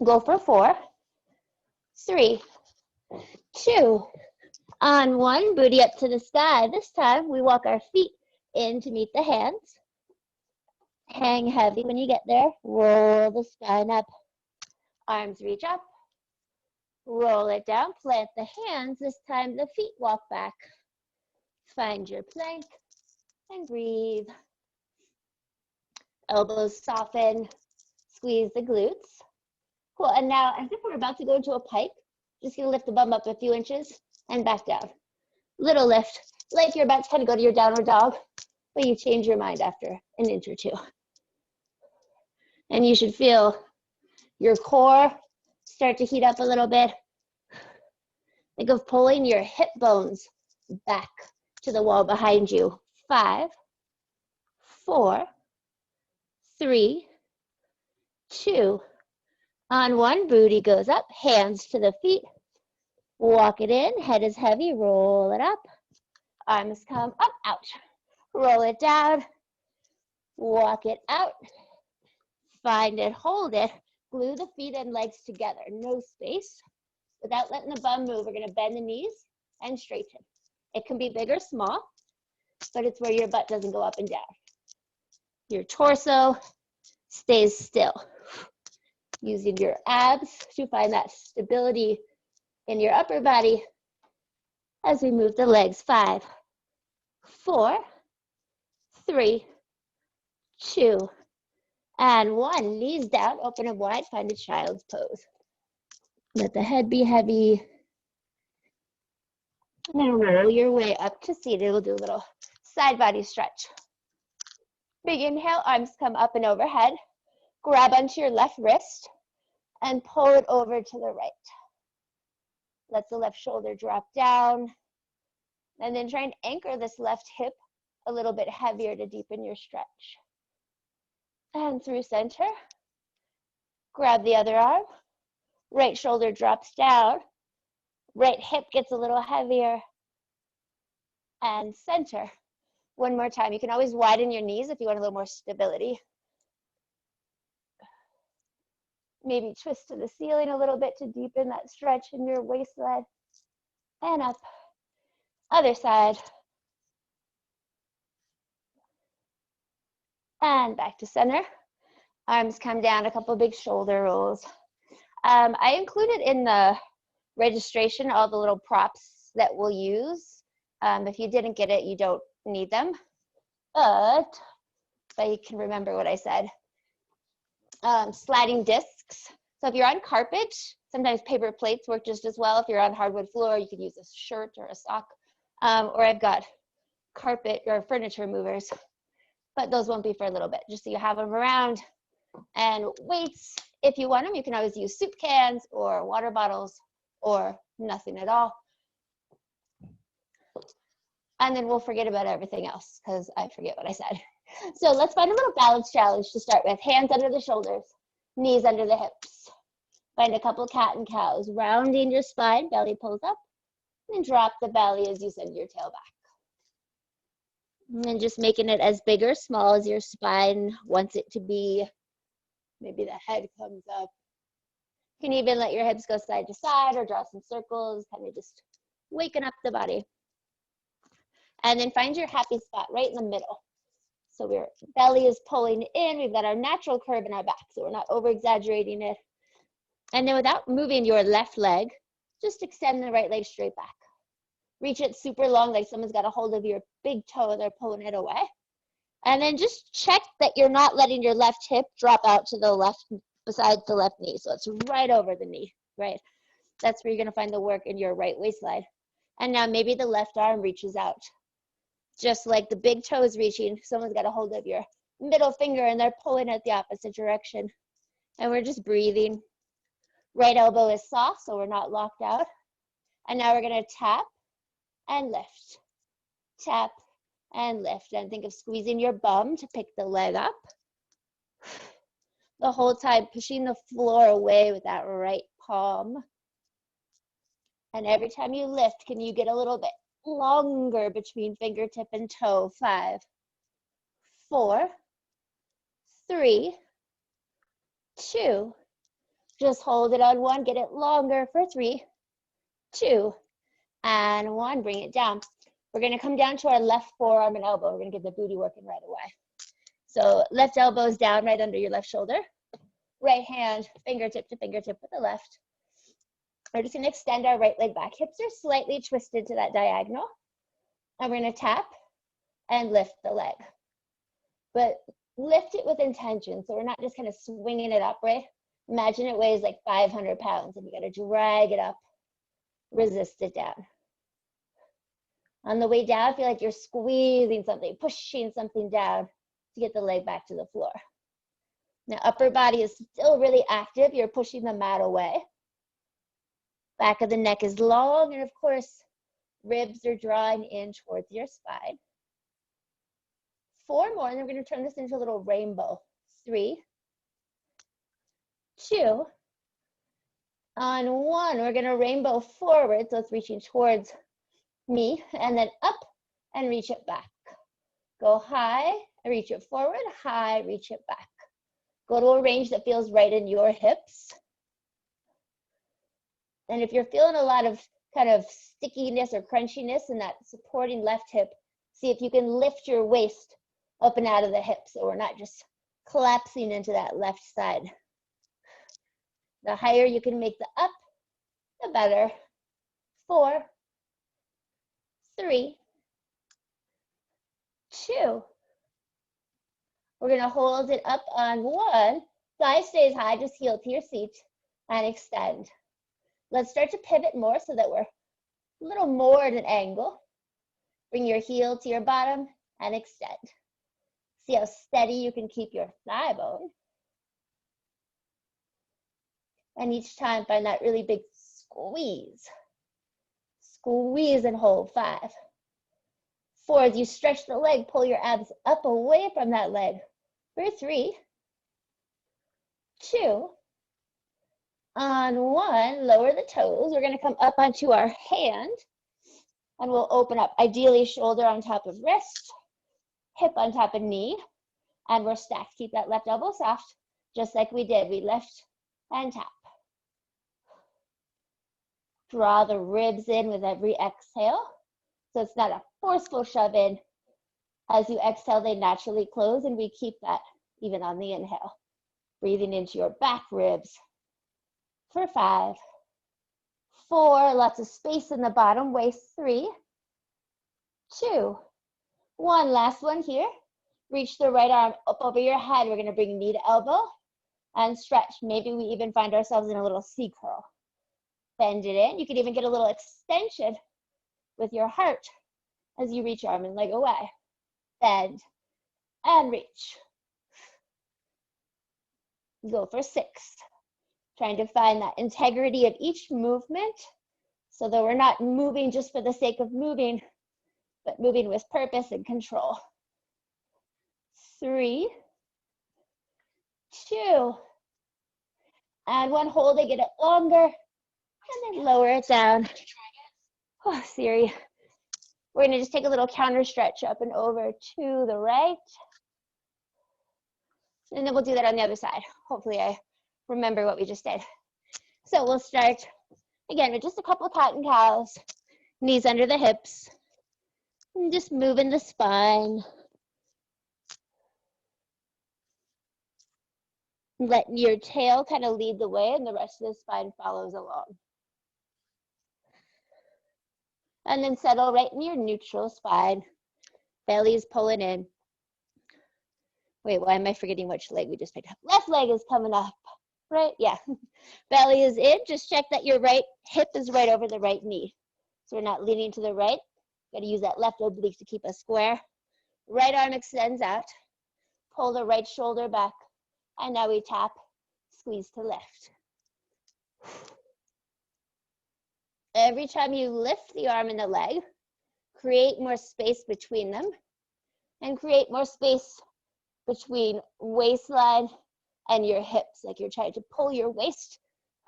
Go for 4, 3, 2. On 1, booty up to the sky. This time, we walk our feet in to meet the hands. Hang heavy when you get there. Roll the spine up. Arms reach up. Roll it down. Plant the hands. This time, the feet walk back. Find your plank and breathe. Elbows soften. Squeeze the glutes. Cool. And now, as if we're about to go into a pike, just gonna lift the bum up a few inches and back down. Little lift, like you're about to kind of go to your downward dog, but you change your mind after an inch or two. And you should feel your core start to heat up a little bit. Think of pulling your hip bones back to the wall behind you. 5, 4, 3, 2. On 1, booty goes up, hands to the feet. Walk it in, head is heavy, roll it up. Arms come up, out. Roll it down, walk it out. Find it, hold it. Glue the feet and legs together, no space. Without letting the bum move, we're gonna bend the knees and straighten. It can be big or small, but it's where your butt doesn't go up and down. Your torso stays still. Using your abs to find that stability in your upper body as we move the legs. 5, 4, 3, 2, and 1. Knees down, open them wide, find a child's pose. Let the head be heavy. And then roll your way up to seated. We'll do a little side body stretch. Big inhale, arms come up and overhead. Grab onto your left wrist and pull it over to the right. Let the left shoulder drop down. And then try and anchor this left hip a little bit heavier to deepen your stretch. And through center. Grab the other arm. Right shoulder drops down. Right hip gets a little heavier. And center. One more time. You can always widen your knees if you want a little more stability. Maybe twist to the ceiling a little bit to deepen that stretch in your waistline. And up. Other side. And back to center. Arms come down, a couple big shoulder rolls. I included in the registration all the little props that we'll use. If you didn't get it, you don't need them. But you can remember what I said. Sliding discs. So if you're on carpet, sometimes paper plates work just as well. If you're on hardwood floor, you can use a shirt or a sock. Or I've got carpet or furniture movers, but those won't be for a little bit, just so you have them around. And weights, if you want them, you can always use soup cans or water bottles or nothing at all. And then we'll forget about everything else because I forget what I said. So let's find a little balance challenge to start with. Hands under the shoulders, knees under the hips. Find a couple cat and cows, rounding your spine, belly pulls up, and drop the belly as you send your tail back. And then just making it as big or small as your spine wants it to be. Maybe the head comes up. You can even let your hips go side to side or draw some circles, kind of just waking up the body. And then find your happy spot right in the middle. So your belly is pulling in. We've got our natural curve in our back, so we're not over-exaggerating it. And then without moving your left leg, just extend the right leg straight back. Reach it super long, like someone's got a hold of your big toe and they're pulling it away. And then just check that you're not letting your left hip drop out to the left, besides the left knee. So it's right over the knee, right? That's where you're gonna find the work in your right waistline. And now maybe the left arm reaches out. Just like the big toe is reaching, someone's got a hold of your middle finger and they're pulling it the opposite direction. And we're just breathing. Right elbow is soft, so we're not locked out. And now we're gonna tap and lift. Tap and lift. And think of squeezing your bum to pick the leg up. The whole time pushing the floor away with that right palm. And every time you lift, can you get a little bit longer between fingertip and toe? 5, 4, 3, 2. Just hold it on 1, get it longer for 3, 2, and 1. Bring it down. We're going to come down to our left forearm and elbow. We're going to get the booty working right away. So left elbow is down right under your left shoulder. Right hand, fingertip to fingertip with the left. We're just going to extend our right leg back. Hips are slightly twisted to that diagonal. And we're going to tap and lift the leg. But lift it with intention. So we're not just kind of swinging it up, right? Imagine it weighs like 500 pounds and you got to drag it up, resist it down. On the way down, feel like you're squeezing something, pushing something down to get the leg back to the floor. Now, upper body is still really active. You're pushing the mat away. Back of the neck is long, and of course, ribs are drawing in towards your spine. 4 more, and then we're going to turn this into a little rainbow. 3, 2, on 1, we're going to rainbow forward, so it's reaching towards me, and then up and reach it back. Go high, reach it forward, high, reach it back. Go to a range that feels right in your hips. And if you're feeling a lot of kind of stickiness or crunchiness in that supporting left hip, see if you can lift your waist up and out of the hips so we're not just collapsing into that left side. The higher you can make the up, the better. 4, 3, 2. We're going to hold it up on 1. Thigh stays high, just heel to your seat and extend. Let's start to pivot more so that we're a little more at an angle. Bring your heel to your bottom and extend. See how steady you can keep your thigh bone. And each time find that really big squeeze. Squeeze and hold. 5. 4, as you stretch the leg, pull your abs up away from that leg. For 3, 2, on 1, lower the toes. We're going to come up onto our hand and we'll open up, ideally shoulder on top of wrist, hip on top of knee, and we're stacked. Keep that left elbow soft, just like we did. We lift and tap. Draw the ribs in with every exhale. So it's not a forceful shove in. As you exhale, they naturally close, and we keep that even on the inhale. Breathing into your back ribs for 5, 4, lots of space in the bottom, waist. 3, 2, 1, last one here. Reach the right arm up over your head. We're going to bring knee to elbow and stretch. Maybe we even find ourselves in a little C curl. Bend it in. You can even get a little extension with your heart as you reach arm and leg away. Bend and reach. Go for 6. Trying to find that integrity of each movement so that we're not moving just for the sake of moving, but moving with purpose and control. 3, 2, and 1. Hold it, get it longer, and then lower it down. Oh, Siri. We're going to just take a little counter stretch up and over to the right. And then we'll do that on the other side. Hopefully I remember what we just did. So we'll start, again, with just a couple of cat and cows. Knees under the hips. And just moving the spine. Letting your tail kind of lead the way and the rest of the spine follows along. And then settle right in your neutral spine. Belly is pulling in. Wait, why am I forgetting which leg we just picked up? Left leg is coming up, right? Yeah. Belly is in. Just check that your right hip is right over the right knee. So we're not leaning to the right. Got to use that left oblique to keep us square. Right arm extends out. Pull the right shoulder back. And now we tap, squeeze to lift. Every time you lift the arm and the leg, create more space between them and create more space between waistline and your hips, like you're trying to pull your waist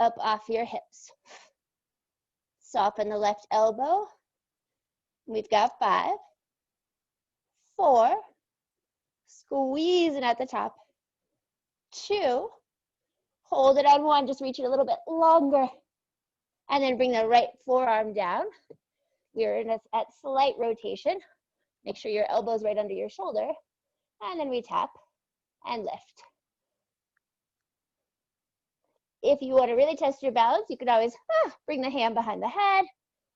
up off your hips. Soften the left elbow. We've got 5, 4, squeezing at the top, 2, Hold it on one, just reach it a little bit longer. And then bring the right forearm down. We're in at slight rotation. Make sure your elbow's right under your shoulder. And then we tap and lift. If you want to really test your balance, you can always bring the hand behind the head,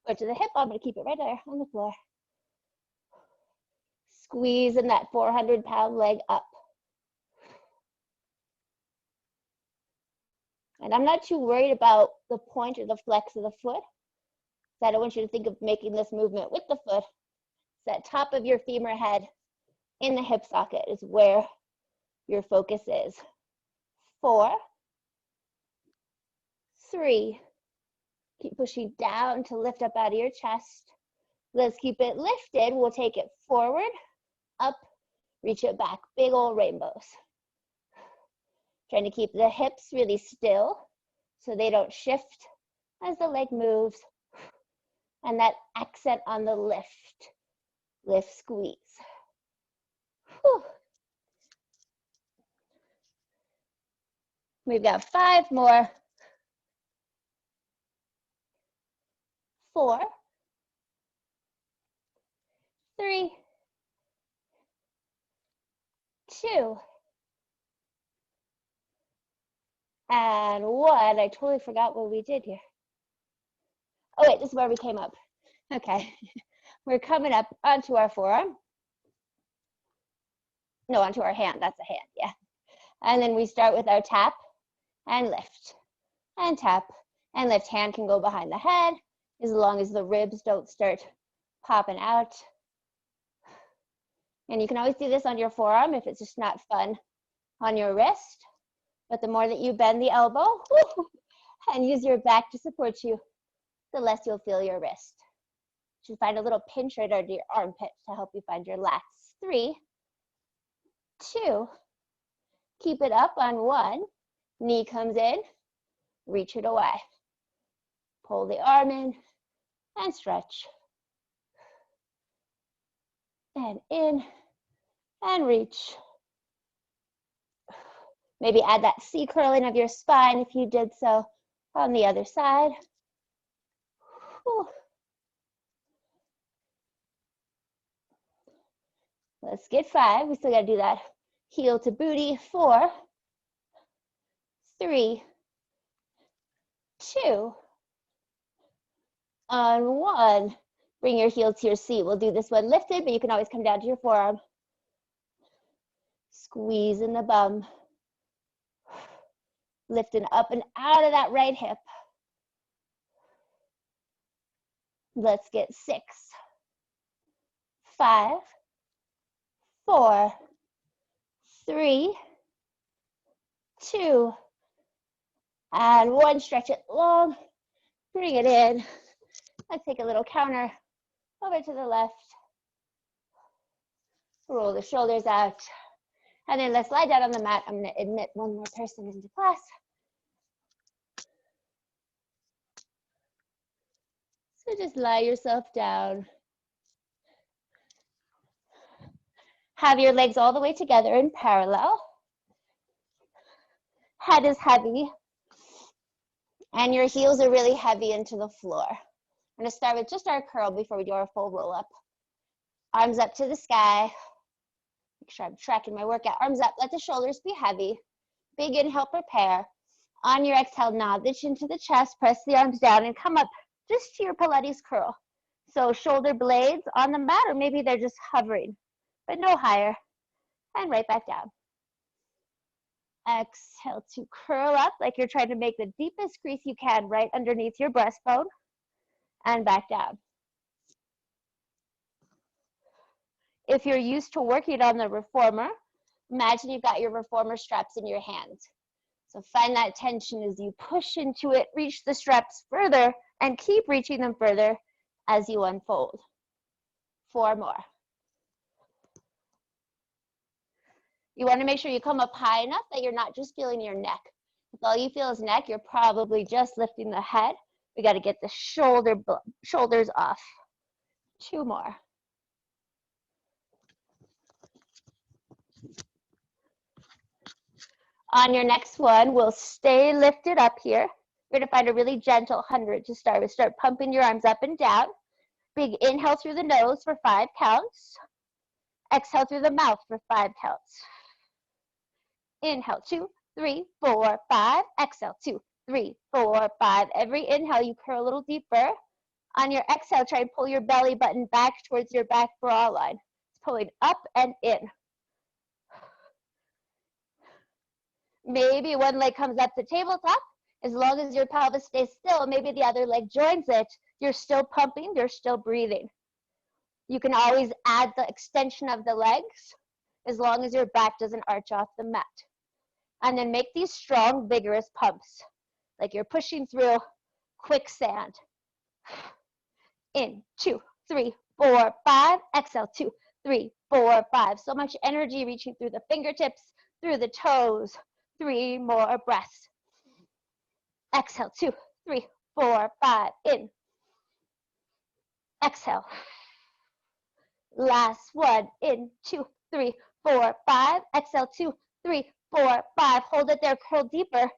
go to the hip. I'm going to keep it right there on the floor. Squeezing that 400-pound leg up. And I'm not too worried about the point or the flex of the foot. So I don't want you to think of making this movement with the foot. That top of your femur head in the hip socket is where your focus is. 4, 3. Keep pushing down to lift up out of your chest. Let's keep it lifted. We'll take it forward, up, reach it back. Big old rainbows. Trying to keep the hips really still so they don't shift as the leg moves. And that accent on the lift. Lift, squeeze. Whew. We've got 5 more. 4, 3, 2, and 1. I totally forgot what we did here. Oh wait, this is where we came up. Okay, we're coming up onto our forearm. No, onto our hand, that's a hand, yeah. And then we start with our tap and lift, and tap and lift. Hand can go behind the head as long as the ribs don't start popping out. And you can always do this on your forearm if it's just not fun on your wrist. But the more that you bend the elbow and use your back to support you, the less you'll feel your wrist. You should find a little pinch right under your armpit to help you find your lats. 3, 2, keep it up on 1. Knee comes in, reach it away. Pull the arm in and stretch. And in and reach. Maybe add that C curling of your spine if you did so on the other side. Whew. Let's get 5. We still got to do that heel to booty. 4, 3, 2, on 1. Bring your heel to your seat. We'll do this one lifted, but you can always come down to your forearm. Squeeze in the bum. Lifting up and out of that right hip. Let's get 6, 5, 4, 3, 2, and 1. Stretch it long. Bring it in. Let's take a little counter over to the left. Roll the shoulders out. And then let's lie down on the mat. I'm going to admit one more person into class. So just lie yourself down. Have your legs all the way together in parallel. Head is heavy. And your heels are really heavy into the floor. I'm going to start with just our curl before we do our full roll up. Arms up to the sky. Make sure I'm tracking my workout. Arms up, let the shoulders be heavy. Big inhale, prepare. On your exhale, nod the chin to the chest, press the arms down and come up just to your Pilates curl. So shoulder blades on the mat, or maybe they're just hovering, but no higher. And right back down. Exhale to curl up like you're trying to make the deepest crease you can right underneath your breastbone. And back down. If you're used to working on the reformer, imagine you've got your reformer straps in your hands. So find that tension as you push into it, reach the straps further, and keep reaching them further as you unfold. 4 more. You want to make sure you come up high enough that you're not just feeling your neck. If all you feel is neck, you're probably just lifting the head. We got to get the shoulders off. 2 more. On your next one, we'll stay lifted up here. We're gonna find a really gentle 100 to start with. Start pumping your arms up and down. Big inhale through the nose for 5 counts. Exhale through the mouth for 5 counts. Inhale, 2, 3, 4, 5. Exhale, 2, 3, 4, 5. Every inhale, you curl a little deeper. On your exhale, try and pull your belly button back towards your back bra line. It's pulling up and in. Maybe one leg comes up to tabletop. As long as your pelvis stays still, maybe the other leg joins it. You're still pumping, you're still breathing. You can always add the extension of the legs as long as your back doesn't arch off the mat. And then make these strong, vigorous pumps, like you're pushing through quicksand. In, 2, 3, 4, 5. Exhale, 2, 3, 4, 5. So much energy reaching through the fingertips, through the toes. 3 more breaths. Exhale, 2, 3, 4, 5. In. Exhale. Last one. In, 2, 3, 4, 5. Exhale, 2, 3, 4, 5. Hold it there. Curl deeper.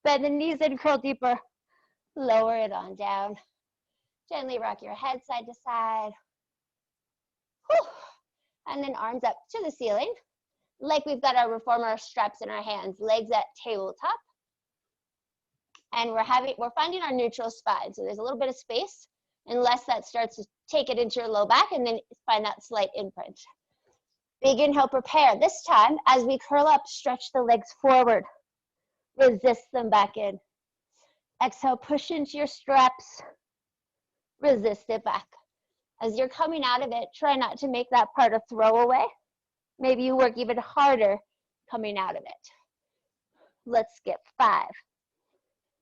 Bend the knees and curl deeper. Lower it on down. Gently rock your head side to side. Whew. And then arms up to the ceiling. Like we've got our reformer straps in our hands, legs at tabletop. And we're finding our neutral spine. So there's a little bit of space, unless that starts to take it into your low back, and then find that slight imprint. Big inhale, prepare. This time, as we curl up, stretch the legs forward. Resist them back in. Exhale, push into your straps. Resist it back. As you're coming out of it, try not to make that part a throwaway. Maybe you work even harder coming out of it. Let's skip 5.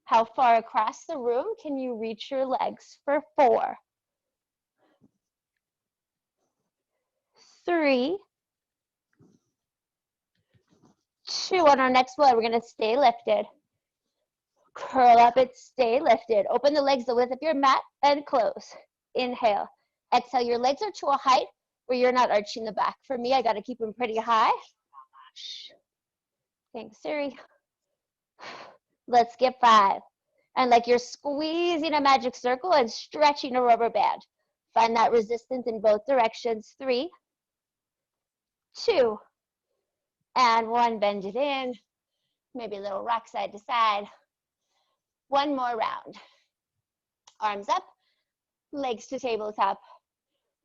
How far across the room can you reach your legs for 4, 3, 2. On our next one, we're gonna stay lifted. Curl up and stay lifted. Open the legs the width of your mat and close. Inhale. Exhale, your legs are to a height where you're not arching the back. For me, I gotta keep them pretty high. Thanks, Siri. Let's skip 5. And like you're squeezing a magic circle and stretching a rubber band. Find that resistance in both directions. 3, 2, and 1. Bend it in. Maybe a little rock side to side. 1 more round. Arms up, legs to tabletop.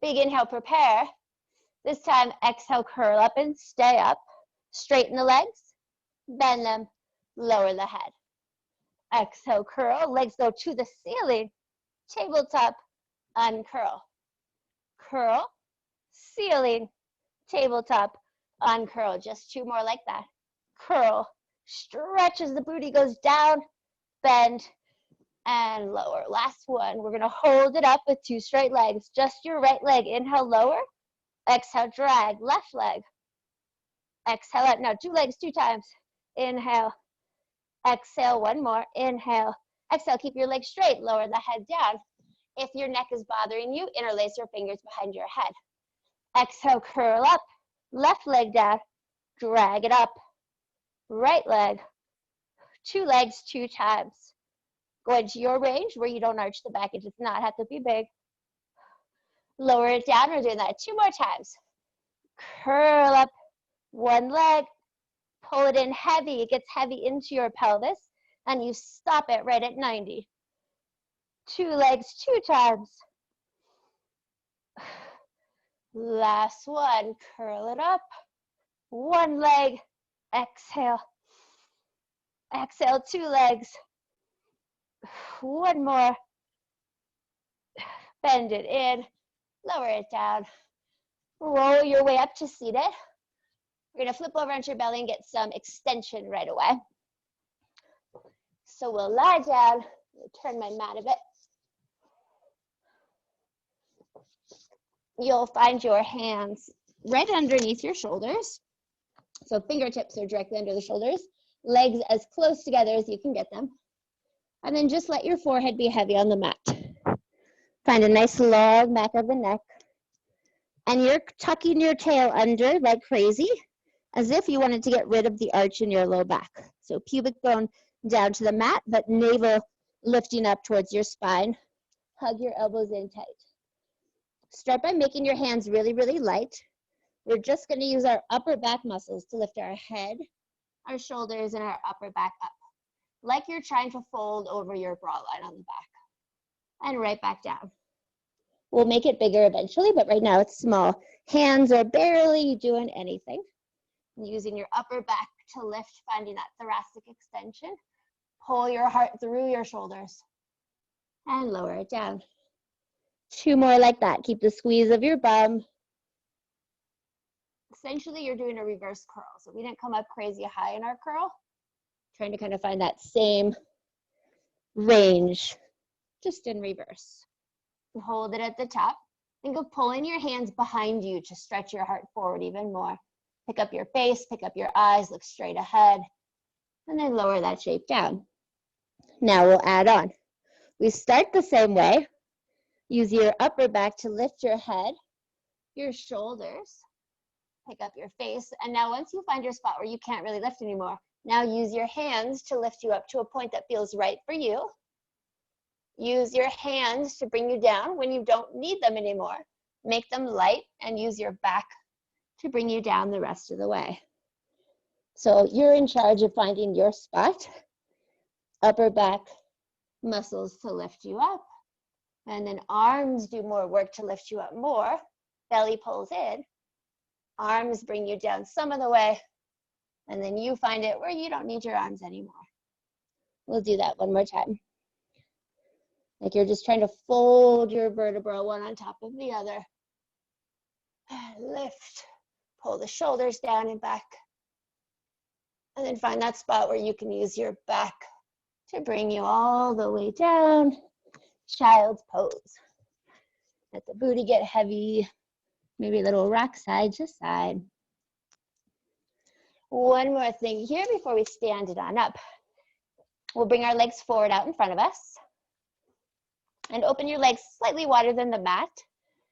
Big inhale, prepare. This time, exhale, curl up and stay up. Straighten the legs, bend them, lower the head. Exhale, curl, legs go to the ceiling. Tabletop, uncurl. Curl, ceiling, tabletop, uncurl. Just 2 more like that. Curl, stretch as the booty goes down, bend, and lower. Last one. We're going to hold it up with 2 straight legs. Just your right leg. Inhale, lower. Exhale, drag. Left leg. Exhale out. Now 2 legs 2 times. Inhale. Exhale. 1 more. Inhale. Exhale. Keep your legs straight. Lower the head down. If your neck is bothering you, interlace your fingers behind your head. Exhale, curl up. Left leg down. Drag it up. Right leg. 2 legs 2 times. Go into your range where you don't arch the back. It does not have to be big. Lower it down. We're doing that 2 more times. Curl up 1 leg. Pull it in heavy. It gets heavy into your pelvis. And you stop it right at 90. 2 legs 2 times. Last one. Curl it up. 1 leg. Exhale. Exhale, 2 legs. 1 more. Bend it in. Lower it down. Roll your way up to seated. We're going to flip over onto your belly and get some extension right away. So we'll lie down. Turn my mat a bit. You'll find your hands right underneath your shoulders. So fingertips are directly under the shoulders. Legs as close together as you can get them. And then just let your forehead be heavy on the mat. Find a nice long back of the neck. And you're tucking your tail under like crazy. as if you wanted to get rid of the arch in your low back. So pubic bone down to the mat, but navel lifting up towards your spine. Hug your elbows in tight. Start by making your hands really, really light. We're just going to use our upper back muscles to lift our head, our shoulders, and our upper back up, like you're trying to fold over your bra line on the back, and right back down. We'll make it bigger eventually, but right now it's small. Hands are barely doing anything. Using your upper back to lift, finding that thoracic extension. Pull your heart through your shoulders and lower it down. 2 more like that. Keep the squeeze of your bum. Essentially, you're doing a reverse curl. So we didn't come up crazy high in our curl. Trying to kind of find that same range, just in reverse. Hold it at the top. Think of pulling your hands behind you to stretch your heart forward even more. Pick up your face, pick up your eyes, look straight ahead, and then lower that shape down. Now we'll add on. We start the same way. Use your upper back to lift your head, your shoulders, pick up your face, and now once you find your spot where you can't really lift anymore, now use your hands to lift you up to a point that feels right for you. Use your hands to bring you down when you don't need them anymore. Make them light and use your back to bring you down the rest of the way. So you're in charge of finding your spot. Upper back muscles to lift you up. And then arms do more work to lift you up more. Belly pulls in. Arms bring you down some of the way. And then you find it where you don't need your arms anymore. We'll do that one more time. Like you're just trying to fold your vertebra one on top of the other. Lift. Pull the shoulders down and back. And then find that spot where you can use your back to bring you all the way down. Child's pose. Let the booty get heavy. Maybe a little rock side to side. One more thing here before we stand it on up. We'll bring our legs forward out in front of us. And open your legs slightly wider than the mat.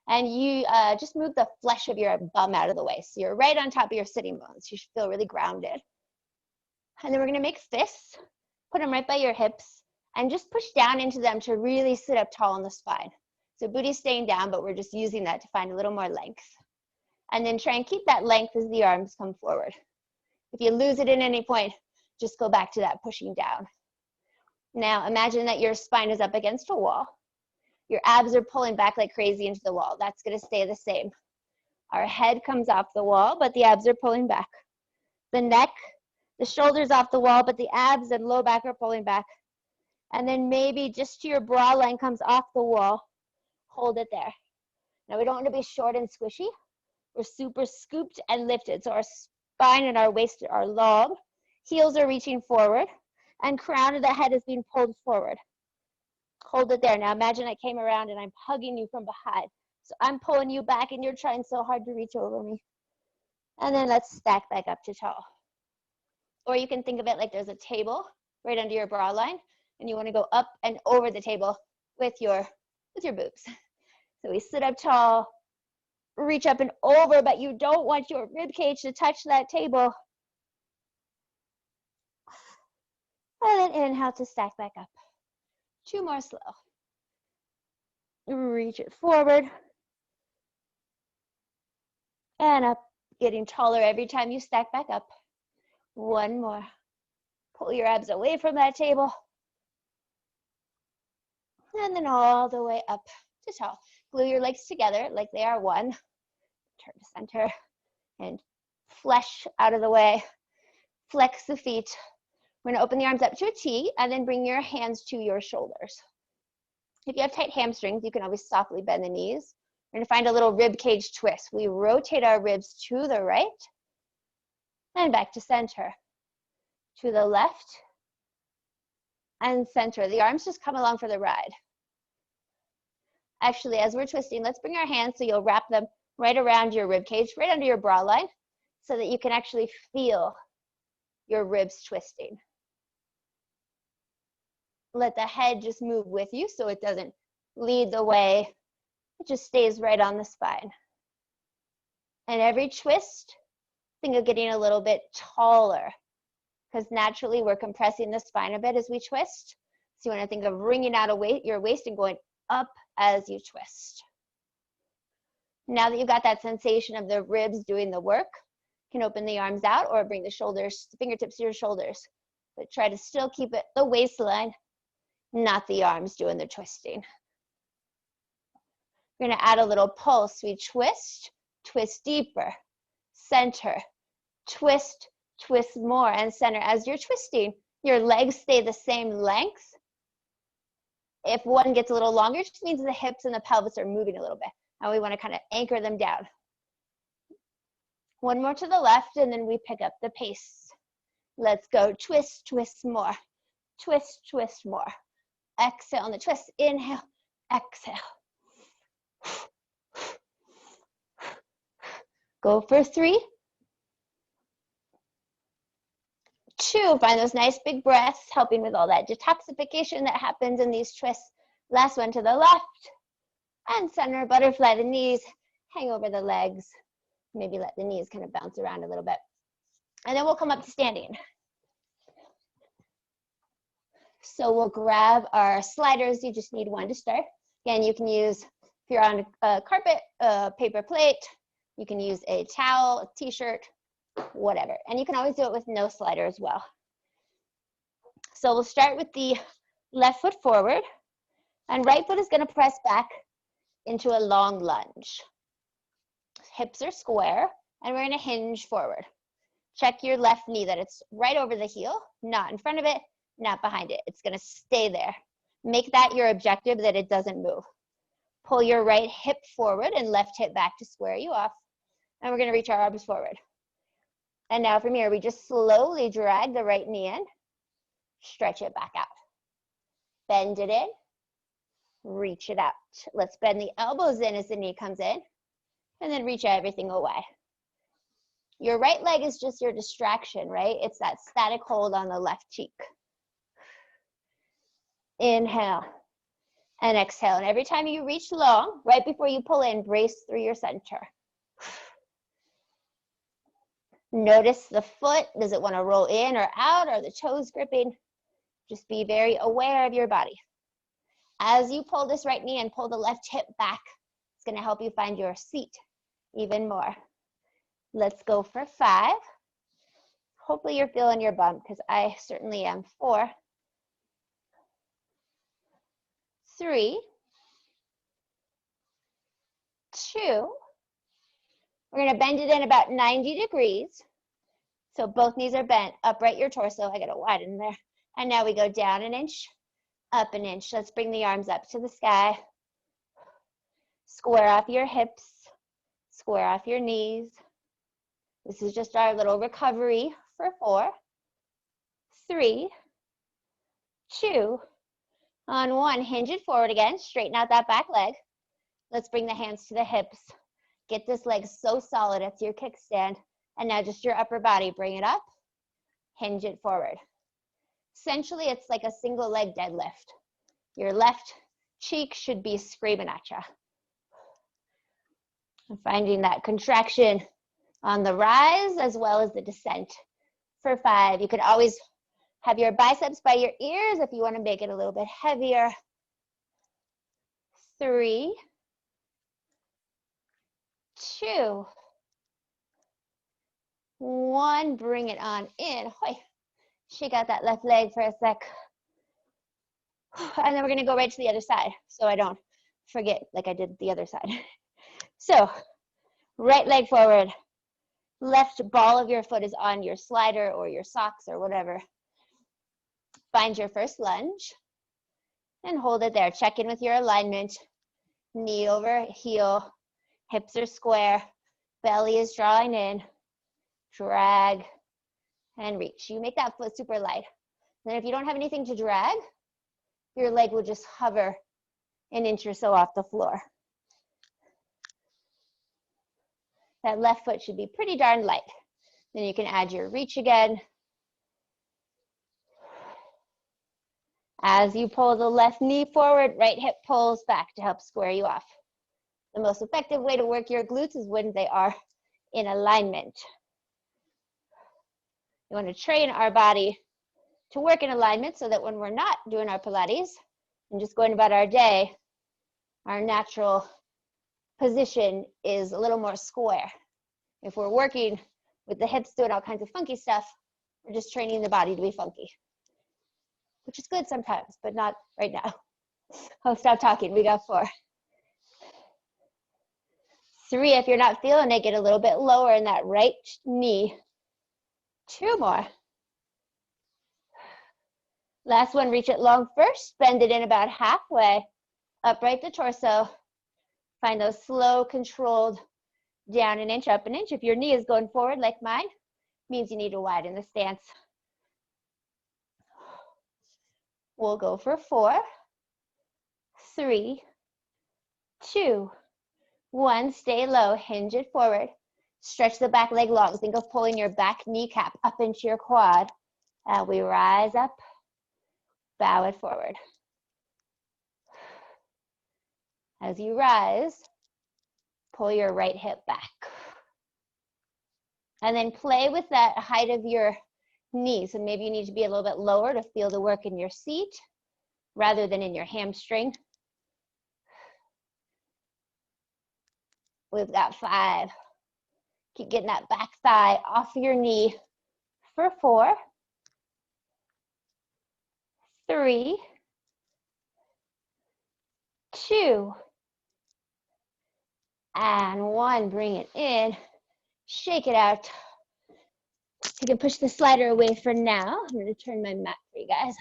And you just move the flesh of your bum out of the way. So you're right on top of your sitting bones. You should feel really grounded. And then we're gonna make fists. Put them right by your hips. And just push down into them to really sit up tall on the spine. So booty's staying down, but we're just using that to find a little more length. And then try and keep that length as the arms come forward. If you lose it at any point, just go back to that pushing down. Now imagine that your spine is up against a wall. Your abs are pulling back like crazy into the wall. That's going to stay the same. Our head comes off the wall, but the abs are pulling back. The neck, the shoulders off the wall, but the abs and low back are pulling back. And then maybe just your bra line comes off the wall. Hold it there. Now we don't want to be short and squishy. We're super scooped and lifted. So our spine and our waist are long. Heels are reaching forward. And crown of the head is being pulled forward. Hold it there. Now imagine I came around and I'm hugging you from behind. So I'm pulling you back and you're trying so hard to reach over me. And then let's stack back up to tall. Or you can think of it like there's a table right under your bra line and you want to go up and over the table with your boobs. So we sit up tall, reach up and over, but you don't want your rib cage to touch that table. And then inhale to stack back up. 2 more slow. Reach it forward. And up, getting taller every time you stack back up. 1 more. Pull your abs away from that table. And then all the way up to tall. Glue your legs together like they are one. Turn to center and flesh out of the way. Flex the feet. We're going to open the arms up to a T and then bring your hands to your shoulders. If you have tight hamstrings, you can always softly bend the knees. We're going to find a little rib cage twist. We rotate our ribs to the right and back to center. To the left and center. The arms just come along for the ride. Actually, as we're twisting, let's bring our hands so you'll wrap them right around your rib cage, right under your bra line, so that you can actually feel your ribs twisting. Let the head just move with you so it doesn't lead the way. It just stays right on the spine. And every twist, think of getting a little bit taller, because naturally we're compressing the spine a bit as we twist. So you want to think of wringing out your waist and going up as you twist. Now that you've got that sensation of the ribs doing the work, you can open the arms out or bring the shoulders, the fingertips to your shoulders. But try to still keep it the waistline, not the arms doing the twisting. We're going to add a little pulse. We twist, twist deeper, center, twist, twist more, and center. As you're twisting, your legs stay the same length. If one gets a little longer, it just means the hips and the pelvis are moving a little bit. And we want to kind of anchor them down. One more to the left, and then we pick up the pace. Let's go. Twist, twist more. Twist, twist more. Exhale on the twist. Inhale, exhale. Go for 3, 2. Find those nice big breaths, helping with all that detoxification that happens in these twists. Last one to the left. And center, butterfly the knees, hang over the legs. Maybe let the knees kind of bounce around a little bit. And then we'll come up to standing. So we'll grab our sliders. You just need one to start. Again, you can use, if you're on a carpet, a paper plate, you can use a towel, a t-shirt, whatever. And you can always do it with no slider as well. So we'll start with the left foot forward, and right foot is going to press back into a long lunge. Hips are square, and we're going to hinge forward. Check your left knee that it's right over the heel, not in front of it, not behind it. It's going to stay there. Make that your objective, that it doesn't move. Pull your right hip forward and left hip back to square you off. And we're going to reach our arms forward. And now from here, we just slowly drag the right knee in, stretch it back out. Bend it in, reach it out. Let's bend the elbows in as the knee comes in, and then reach everything away. Your right leg is just your distraction, right? It's that static hold on the left cheek. Inhale and exhale. And every time you reach long, right before you pull in, brace through your center. Notice the foot. Does it want to roll in or out? Are the toes gripping? Just be very aware of your body. As you pull this right knee and pull the left hip back, it's going to help you find your seat even more. Let's go for 5. Hopefully you're feeling your bum, because I certainly am. 4, 3, 2. We're going to bend it in about 90 degrees. So both knees are bent. Upright your torso. I got to widen there. And now we go down an inch, up an inch. Let's bring the arms up to the sky. Square off your hips. Square off your knees. This is just our little recovery for 4, 3, 2. On 1, hinge it forward again. Straighten out that back leg. Let's bring the hands to the hips. Get this leg so solid, it's your kickstand. And now just your upper body, bring it up, hinge it forward. Essentially, it's like a single leg deadlift. Your left cheek should be screaming at you. And finding that contraction on the rise as well as the descent. For 5, you could always have your biceps by your ears if you want to make it a little bit heavier. 3, 2, 1, bring it on in. Shake out that left leg for a sec. And then we're going to go right to the other side so I don't forget like I did the other side. So, right leg forward. Left ball of your foot is on your slider or your socks or whatever. Find your first lunge and hold it there. Check in with your alignment. Knee over heel. Hips are square. Belly is drawing in. Drag and reach. You make that foot super light. Then if you don't have anything to drag, your leg will just hover an inch or so off the floor. That left foot should be pretty darn light. Then you can add your reach again. As you pull the left knee forward, right hip pulls back to help square you off. The most effective way to work your glutes is when they are in alignment. We want to train our body to work in alignment so that when we're not doing our Pilates and just going about our day, our natural position is a little more square. If we're working with the hips doing all kinds of funky stuff, we're just training the body to be funky, which is good sometimes, but not right now. I'll stop talking. We got 4. 3, if you're not feeling it, get a little bit lower in that right knee. 2 more. Last one, reach it long first, bend it in about halfway, upright the torso. Find those slow, controlled down an inch, up an inch. If your knee is going forward like mine, means you need to widen the stance. We'll go for 4, 3, 2, 1. Stay low, hinge it forward. Stretch the back leg long. Think of pulling your back kneecap up into your quad. We rise up, bow it forward. As you rise, pull your right hip back. And then play with that height of your knee. So maybe you need to be a little bit lower to feel the work in your seat rather than in your hamstring. We've got 5. Keep getting that back thigh off your knee for 4, 3, 2, and 1. Bring it in, shake it out. You can push the slider away for now. I'm going to turn my mat for you guys.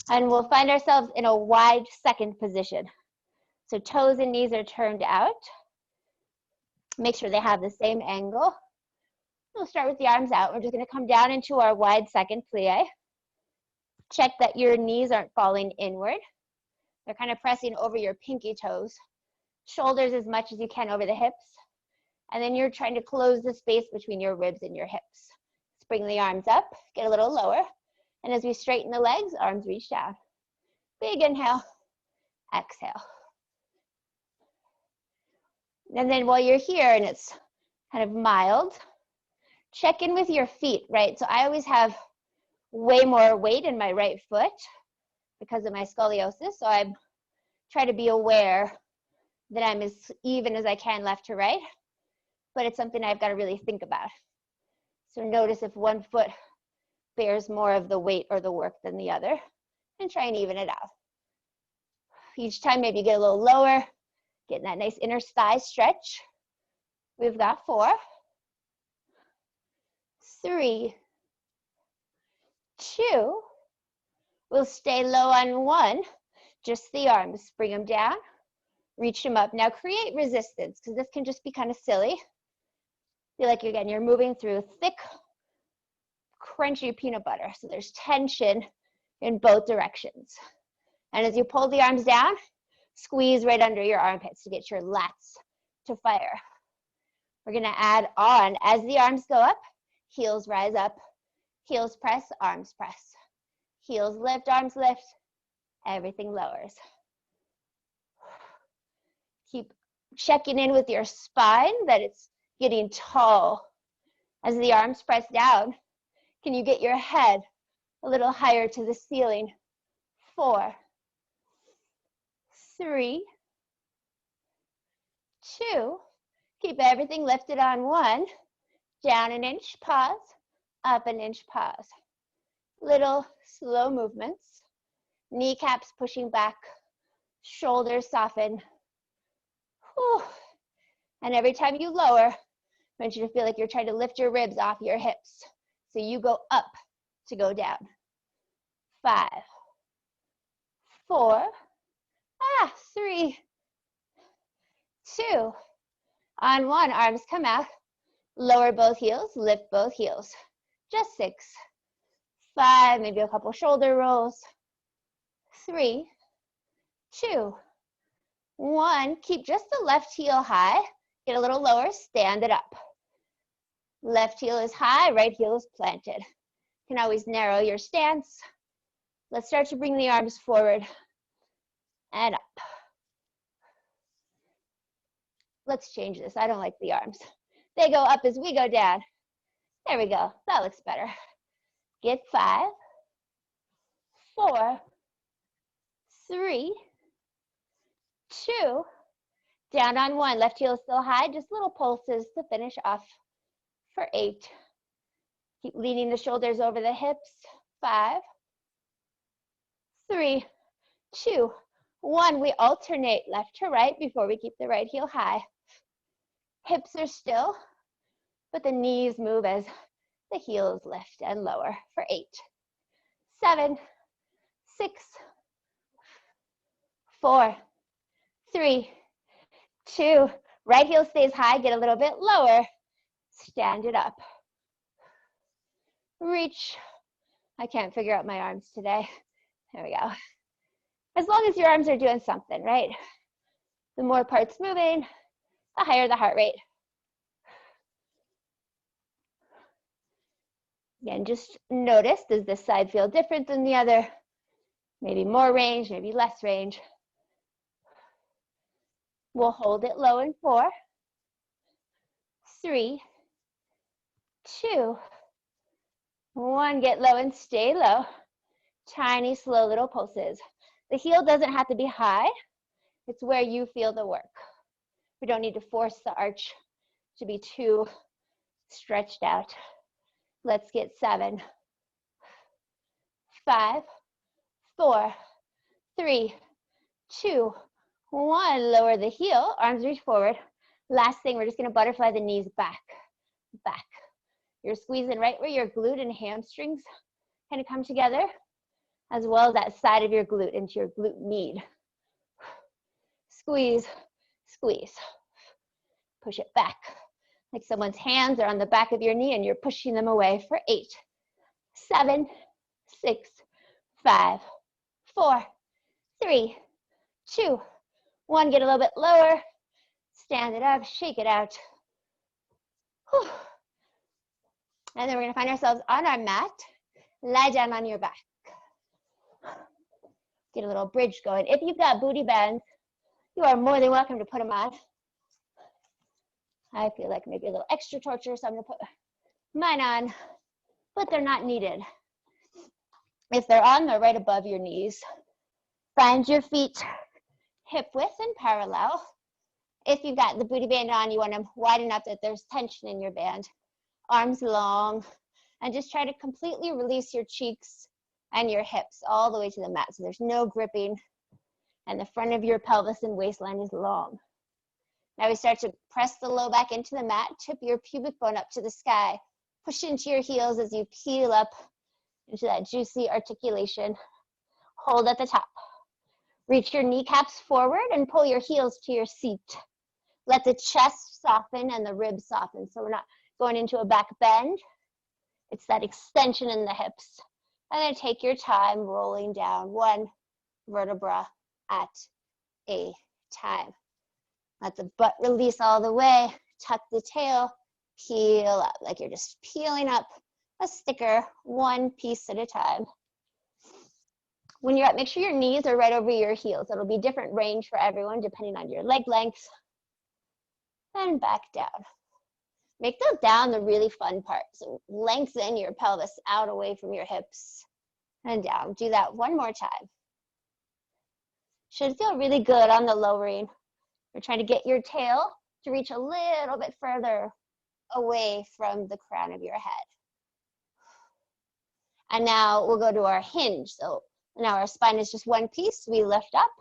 And we'll find ourselves in a wide second position. So toes and knees are turned out. Make sure they have the same angle. We'll start with the arms out. We're just going to come down into our wide second plie. Check that your knees aren't falling inward. They're kind of pressing over your pinky toes. Shoulders as much as you can over the hips. And then you're trying to close the space between your ribs and your hips. Bring the arms up, get a little lower. And as we straighten the legs, arms reach down. Big inhale, exhale. And then while you're here and it's kind of mild, check in with your feet, right? So I always have way more weight in my right foot because of my scoliosis. So I try to be aware that I'm as even as I can left to right, but it's something I've got to really think about. So notice if one foot bears more of the weight or the work than the other, and try and even it out. Each time maybe get a little lower, getting that nice inner thigh stretch. We've got 4, 3, 2. We'll stay low on 1, just the arms. Bring them down, reach them up. Now create resistance, because this can just be kind of silly. Feel like, again, you're moving through thick, crunchy peanut butter. So there's tension in both directions. And as you pull the arms down, squeeze right under your armpits to get your lats to fire. We're going to add on, as the arms go up, heels rise up, heels press, arms press. Heels lift, arms lift, everything lowers. Keep checking in with your spine, that it's getting tall. As the arms press down, can you get your head a little higher to the ceiling? 4, 3, 2. Keep everything lifted on 1. Down an inch, pause. Up an inch, pause. Little slow movements. Kneecaps pushing back. Shoulders soften. Whew. And every time you lower, I want you to feel like you're trying to lift your ribs off your hips. So you go up to go down. 5, 4, 3, 2. On 1, arms come out. Lower both heels, lift both heels. Just 6, 5, maybe a couple shoulder rolls. 3, 2, 1. Keep just the left heel high. Get a little lower, stand it up. Left heel is high, right heel is planted. You can always narrow your stance. Let's start to bring the arms forward and up. Let's change this. I don't like the arms. They go up as we go down. There we go. That looks better. Get 5, 4, 3, 2, down on 1. Left heel still high, just little pulses to finish off for 8. Keep leaning the shoulders over the hips. 5, 3, 2, 1. We alternate left to right before we keep the right heel high. Hips are still, but the knees move as the heels lift and lower for 8, 7, 6, 4, 3, 2. Right heel stays high, get a little bit lower. Stand it up. Reach. I can't figure out my arms today. There we go. As long as your arms are doing something, right? The more parts moving, the higher the heart rate. Again, just notice, does this side feel different than the other? Maybe more range, maybe less range. We'll hold it low in 4, 3, 2, 1. Get low and stay low. Tiny, slow little pulses. The heel doesn't have to be high. It's where you feel the work. We don't need to force the arch to be too stretched out. Let's get 7, 5, 4, 3, 2, 1. Lower the heel, arms reach forward. Last thing, we're just gonna butterfly the knees back, back. You're squeezing right where your glute and hamstrings kind of come together, as well as that side of your glute into your glute med. Squeeze, squeeze. Push it back. Like someone's hands are on the back of your knee and you're pushing them away for 8, 7, 6, 5, 4, 3, 2, 1. Get a little bit lower. Stand it up, shake it out. Whew. And then we're gonna find ourselves on our mat. Lie down on your back. Get a little bridge going. If you've got booty bands, you are more than welcome to put them on. I feel like maybe a little extra torture, so I'm gonna put mine on, but they're not needed. If they're on, they're right above your knees. Find your feet hip width and parallel. If you've got the booty band on, you want them wide enough that there's tension in your band. Arms long, and just try to completely release your cheeks and your hips all the way to the mat, so there's no gripping, and the front of your pelvis and waistline is long. Now we start to press the low back into the mat, tip your pubic bone up to the sky, push into your heels as you peel up into that juicy articulation. Hold at the top. Reach your kneecaps forward and pull your heels to your seat. Let the chest soften and the ribs soften, so we're not going into a back bend. It's that extension in the hips. And then take your time rolling down, 1 vertebra at a time. Let the butt release all the way. Tuck the tail, peel up, like you're just peeling up a sticker, 1 piece at a time. When you're up, make sure your knees are right over your heels. It'll be different range for everyone depending on your leg length. And back down. Make the down the really fun part. So lengthen your pelvis out away from your hips and down. Do that 1 more time. Should feel really good on the lowering. We're trying to get your tail to reach a little bit further away from the crown of your head. And now we'll go to our hinge. So now our spine is just 1 piece. We lift up,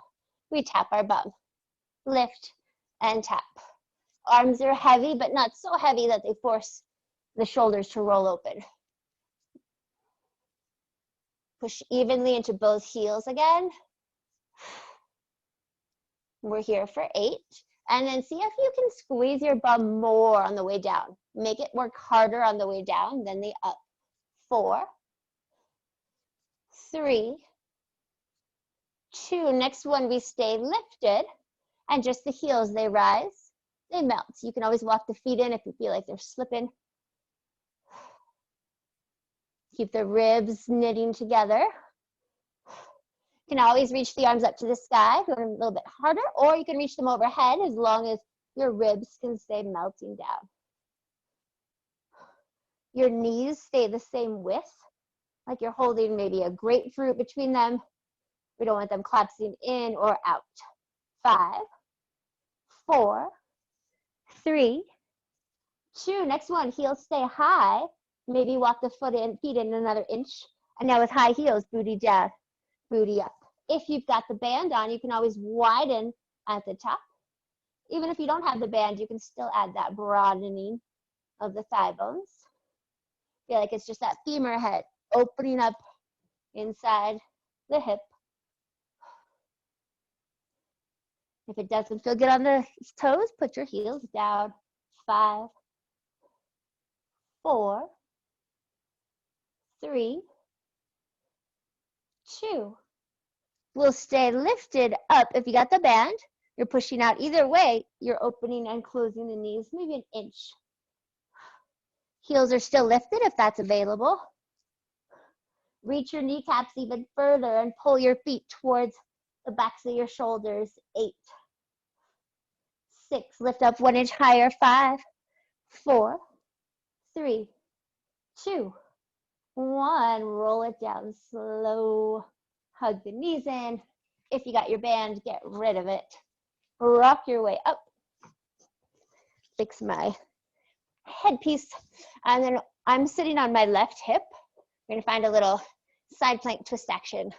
we tap our bum. Lift and tap. Arms are heavy, but not so heavy that they force the shoulders to roll open. Push evenly into both heels again. We're here for 8. And then see if you can squeeze your bum more on the way down. Make it work harder on the way down than the up. 4, 3, 2. Next one, we stay lifted. And just the heels, they rise, they melt. You can always walk the feet in if you feel like they're slipping. Keep the ribs knitting together. You can always reach the arms up to the sky if you want a little bit harder, or you can reach them overhead as long as your ribs can stay melting down. Your knees stay the same width, like you're holding maybe a grapefruit between them. We don't want them collapsing in or out. 5, 4, 3, 2. Next one, heels stay high. Maybe walk the feet in another inch. And now with high heels, booty down, booty up. If you've got the band on, you can always widen at the top. Even if you don't have the band, you can still add that broadening of the thigh bones. Feel like it's just that femur head opening up inside the hip. If it doesn't feel good on the toes, put your heels down. 5, 4, 3, 2. We'll stay lifted up. If you got the band, you're pushing out either way. You're opening and closing the knees, maybe an inch. Heels are still lifted if that's available. Reach your kneecaps even further and pull your feet towards the backs of your shoulders. 8, 6, lift up 1 inch higher. 5, 4, 3, 2, 1. Roll it down slow. Hug the knees in. If you got your band, get rid of it. Rock your way up. Fix my headpiece. And then I'm sitting on my left hip. We're going to find a little side plank twist action.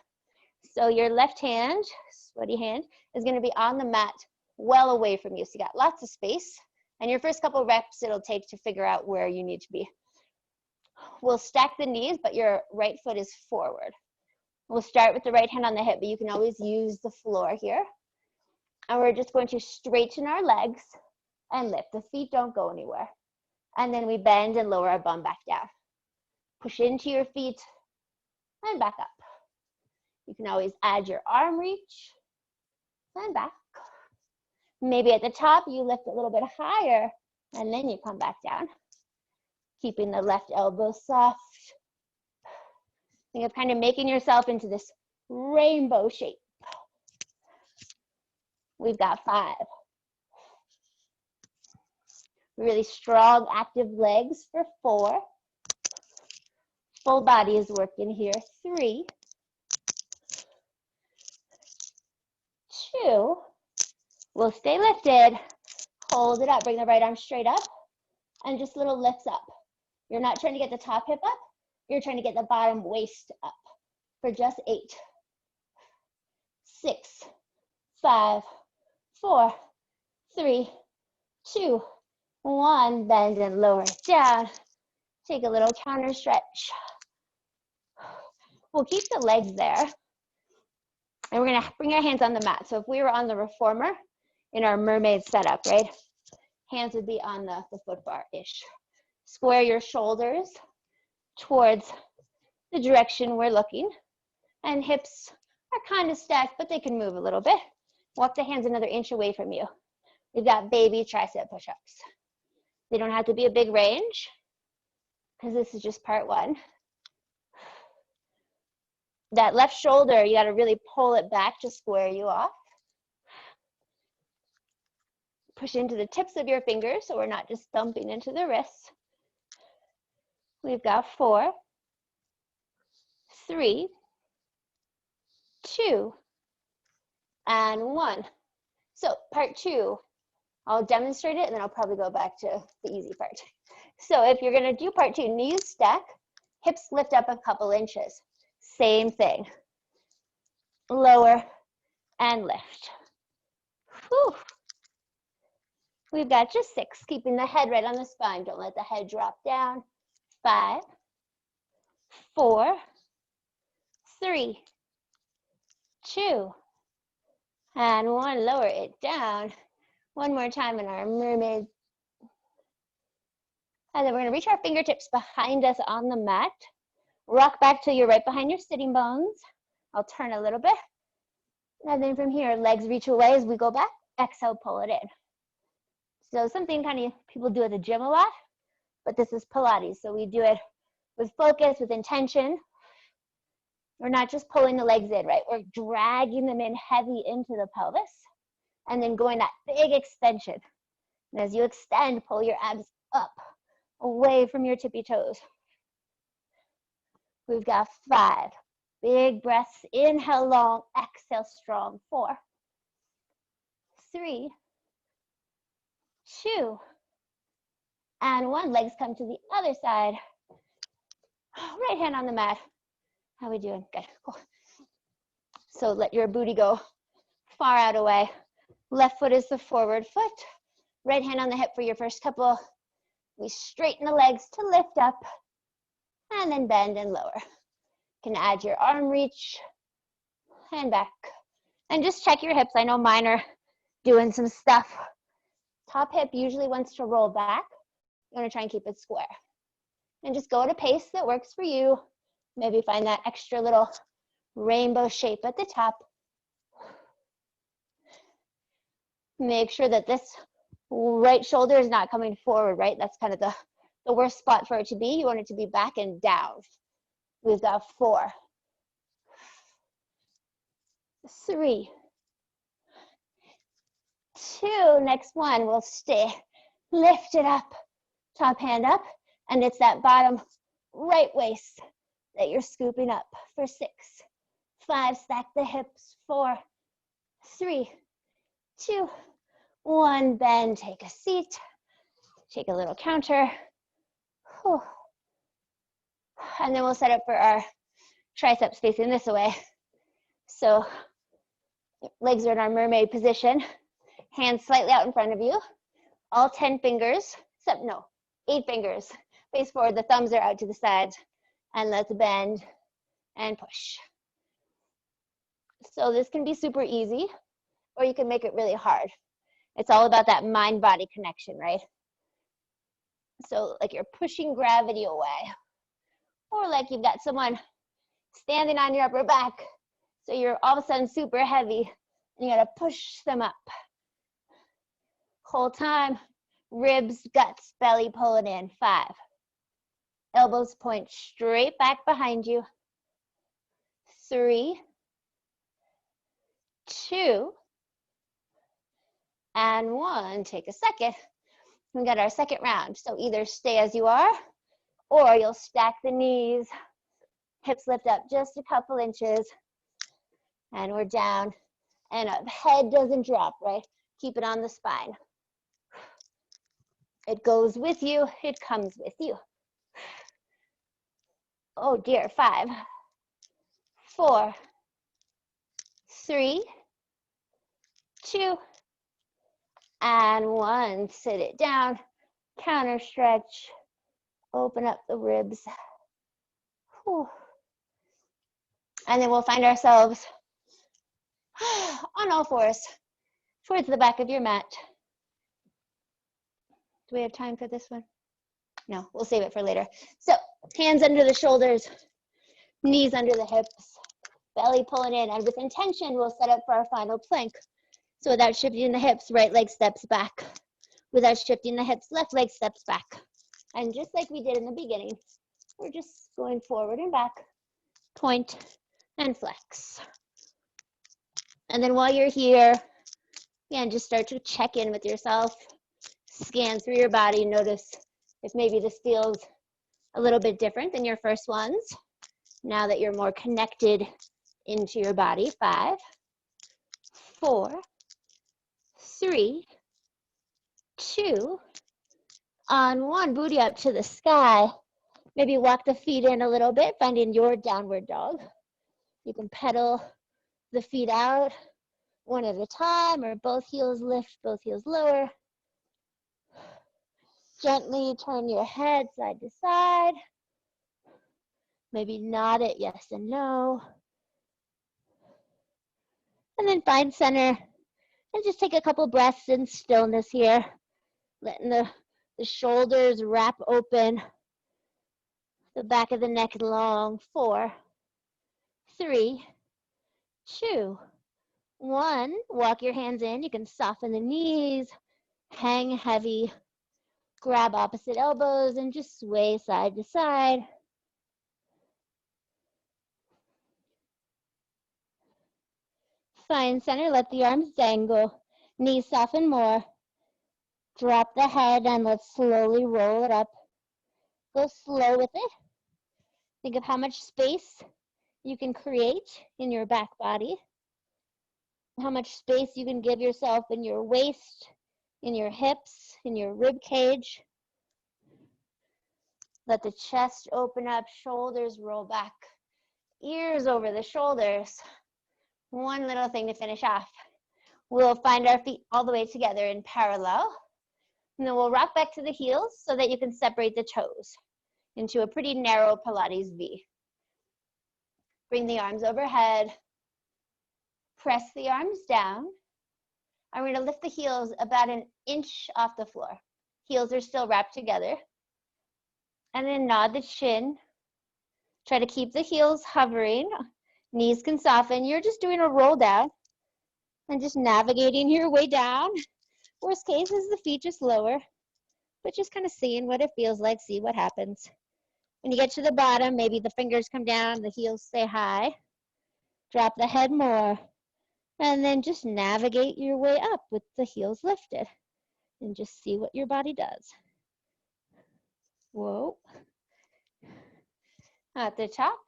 So your left hand, sweaty hand, is going to be on the mat well away from you. So you got lots of space. And your first couple reps it'll take to figure out where you need to be. We'll stack the knees, but your right foot is forward. We'll start with the right hand on the hip, but you can always use the floor here. And we're just going to straighten our legs and lift. The feet don't go anywhere. And then we bend and lower our bum back down. Push into your feet and back up. You can always add your arm reach and back. Maybe at the top, you lift a little bit higher and then you come back down. Keeping the left elbow soft. Think of kind of making yourself into this rainbow shape. We've got 5. Really strong, active legs for 4. Full body is working here. 3, 2. We'll stay lifted. Hold it up. Bring the right arm straight up and just little lifts up. You're not trying to get the top hip up. You're trying to get the bottom waist up for just 8, 6, 5, 4, 3, 2, 1. Bend and lower it down. Take a little counter stretch. We'll keep the legs there. And we're going to bring our hands on the mat. So if we were on the reformer in our mermaid setup, right? Hands would be on the foot bar-ish. Square your shoulders towards the direction we're looking. And hips are kind of stacked, but they can move a little bit. Walk the hands another inch away from you. We've got baby tricep push-ups. They don't have to be a big range because this is just part 1. That left shoulder, you got to really pull it back to square you off. Push into the tips of your fingers so we're not just dumping into the wrists. We've got 4, 3, 2, and 1. So part 2, I'll demonstrate it and then I'll probably go back to the easy part. So if you're going to do part 2, knees stack, hips lift up a couple inches. Same thing. Lower and lift. Whew. We've got just 6, keeping the head right on the spine. Don't let the head drop down. 5, 4, 3, 2, and 1. Lower it down. One more time in our mermaid. And then we're going to reach our fingertips behind us on the mat. Rock back till you're right behind your sitting bones. I'll turn a little bit. And then from here, legs reach away as we go back. Exhale, pull it in. So something kind of people do at the gym a lot, but this is Pilates. So we do it with focus, with intention. We're not just pulling the legs in, right? We're dragging them in heavy into the pelvis and then going that big extension. And as you extend, pull your abs up away from your tippy toes. We've got 5. Big breaths. Inhale long, exhale strong. 4, 3, 2, and 1. Legs come to the other side. Right hand on the mat. How we doing? Good. Cool. So let your booty go far out away. Left foot is the forward foot. Right hand on the hip for your first couple. We straighten the legs to lift up and then bend and lower. You can add your arm reach and back. And just check your hips. I know mine are doing some stuff. Top hip usually wants to roll back. You want to try and keep it square. And just go at a pace that works for you. Maybe find that extra little rainbow shape at the top. Make sure that this right shoulder is not coming forward, right? That's kind of the worst spot for it to be. You want it to be back and down. We've got 4, 3, 2. Next one, we'll stay. Lift it up, top hand up, and it's that bottom right waist that you're scooping up for 6, 5. Stack the hips. 4, 3, 2, 1. Bend, take a seat. Take a little counter. Whew. And then we'll set up for our triceps facing this way. So legs are in our mermaid position. Hands slightly out in front of you. All 10 fingers, except no, 8 fingers. Face forward, the thumbs are out to the sides. And let's bend and push. So this can be super easy, or you can make it really hard. It's all about that mind-body connection, right? So like you're pushing gravity away. Or like you've got someone standing on your upper back. So you're all of a sudden super heavy and you gotta push them up. Whole time, ribs, guts, belly pulling in. 5. Elbows point straight back behind you. 3, 2, and 1. Take a second. We got our second round. So either stay as you are, or you'll stack the knees, hips lift up just a couple inches, and we're down. And our head doesn't drop, right? Keep it on the spine. It goes with you, it comes with you. Oh dear, 5, 4, 3, 2, and 1. Sit it down, counter stretch, open up the ribs. Whew. And then we'll find ourselves on all fours towards the back of your mat. Do we have time for this one? No, we'll save it for later. So hands under the shoulders, knees under the hips, belly pulling in, and with intention, we'll set up for our final plank. So without shifting the hips, right leg steps back. Without shifting the hips, left leg steps back. And just like we did in the beginning, we're just going forward and back, point and flex. And then while you're here, again, just start to check in with yourself, scan through your body, notice if maybe this feels a little bit different than your first ones. Now that you're more connected into your body. 5, 4, 3, 2, on 1. Booty up to the sky. Maybe walk the feet in a little bit, finding your downward dog. You can pedal the feet out one at a time, or both heels lift, both heels lower. Gently turn your head side to side. Maybe nod it yes and no. And then find center and just take a couple breaths in stillness here. Letting the shoulders wrap open. The back of the neck long. 4, 3, 2, 1. Walk your hands in. You can soften the knees, hang heavy. Grab opposite elbows and just sway side to side. Find center, let the arms dangle. Knees soften more. Drop the head and let's slowly roll it up. Go slow with it. Think of how much space you can create in your back body, how much space you can give yourself in your waist, in your hips, in your rib cage. Let the chest open up, shoulders roll back, ears over the shoulders. One little thing to finish off. We'll find our feet all the way together in parallel. And then we'll rock back to the heels so that you can separate the toes into a pretty narrow Pilates V. Bring the arms overhead. Press the arms down. I'm going to lift the heels about an inch off the floor. Heels are still wrapped together. And then nod the chin. Try to keep the heels hovering. Knees can soften. You're just doing a roll down and just navigating your way down. Worst case is the feet just lower, but just kind of seeing what it feels like, see what happens. When you get to the bottom, maybe the fingers come down, the heels stay high. Drop the head more. And then just navigate your way up with the heels lifted. And just see what your body does. Whoa. At the top,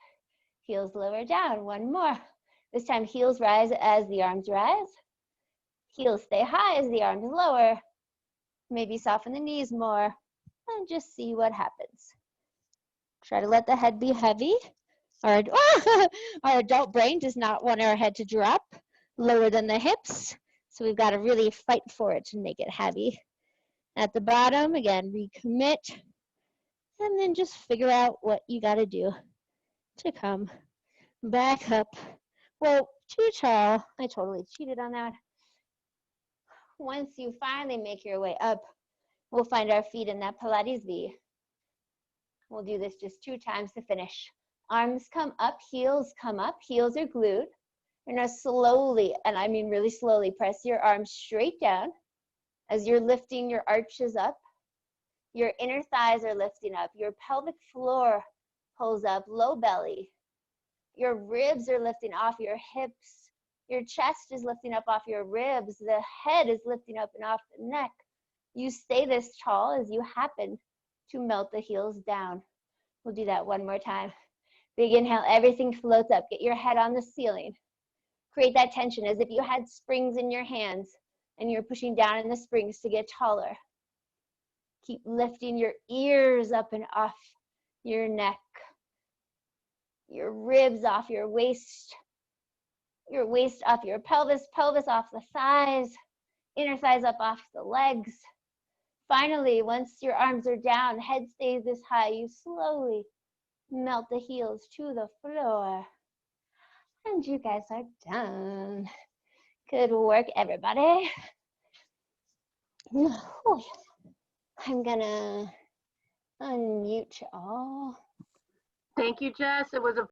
heels lower down. One more. This time heels rise as the arms rise. Heels stay high as the arms lower. Maybe soften the knees more. And just see what happens. Try to let the head be heavy. Our adult brain does not want our head to drop lower than the hips. So we've got to really fight for it to make it heavy. At the bottom, again, recommit. And then just figure out what you got to do to come back up. Well, too tall. I totally cheated on that. Once you finally make your way up, we'll find our feet in that Pilates V. We'll do this just 2 times to finish. Arms come up, heels come up, heels are glued. You're going to slowly, and I mean really slowly, press your arms straight down as you're lifting your arches up. Your inner thighs are lifting up. Your pelvic floor pulls up, low belly. Your ribs are lifting off your hips. Your chest is lifting up off your ribs. The head is lifting up and off the neck. You stay this tall as you happen to melt the heels down. We'll do that one more time. Big inhale, everything floats up. Get your head on the ceiling. Create that tension as if you had springs in your hands and you're pushing down in the springs to get taller. Keep lifting your ears up and off your neck, your ribs off your waist off your pelvis, pelvis off the thighs, inner thighs up off the legs. Finally, once your arms are down, head stays this high, you slowly melt the heels to the floor. And you guys are done. Good work, everybody. I'm gonna unmute you all. Thank you, Jess. It was a